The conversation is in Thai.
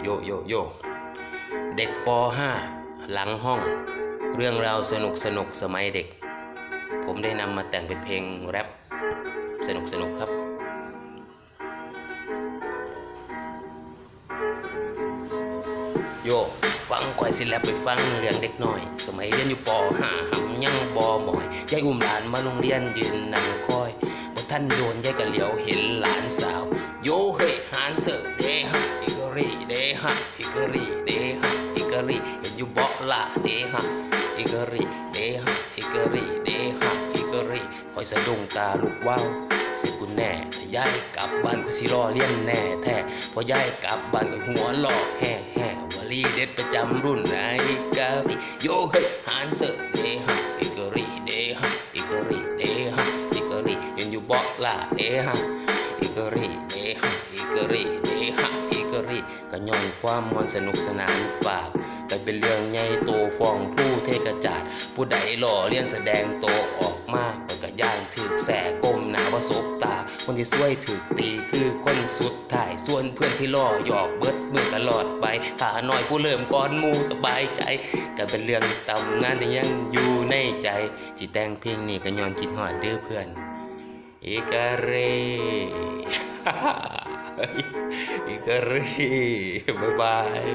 โยโยโยเด็กป .5 หลังห้องเรื่องราวสนุกสมัยเด็กผมได้นำมาแต่งเป็นเพลงแรปสนุกครับโยฟังก่อยสิแลบไปฟังเรื่องเด็กน้อยสมัยเรียนอยู่ป .5 หำยังบ่หมอยยายอุ้มหลานมาโรงเรียนยืนนั่งคอยบ่ท่านโดนยายก็เหลียวเห็นหลานสาวโยเฮ้หานเสิร์เดฮะฮิกอรี่เดฮะฮิกอรี่เดฮะฮิกอรี่เห็นอยู่บ่ละเดฮะฮิกอรี่เดฮะฮิกอรี่เดฮะฮิกอรี่คอยสะดุ้งตาลุกว้าวเสร็จกูแน่ถ้ายายกลับบ้านกูสิรอเลี้ยนแน่แท้พอยายกลับบ้านก็หัวหล่อแฮ่วลีเด็ดประจำรุ่นไอ้กะรีโยเฮ้หานเสิร์เดฮะฮิกอรี่เดฮะฮิกอรี่เดฮะฮิกอรี่เห็นอยู่บ่ละเดฮะฮิกอรี่เดฮะฮิกอรี่เดฮะฮิกอรี่ก็ย้อนความมวลสนุกสนานปากแต่เป็นเรื่องใหญ่โตฟ้องครูเทกระจาดผู้ใดหล่อเลียนแสดงโตออกมาก็ย่านถึกแสก้มหน้าว่าสบตาคนที่ช่วยถึกตีคือคนสุดท้ายส่วนเพื่อนที่ล่อหยอกเบิดมือก็หลอดไปถ้าหน่อยผู้เริ่มก่อนมูสบายใจก็เป็นเรื่องตำนานที่ยังอยู่ในใจที่แต่งเพลงนี้ก็ย้อนคิดฮอดเด้อเพื่อนอิกาเรอิกาเรบ๊ายบาย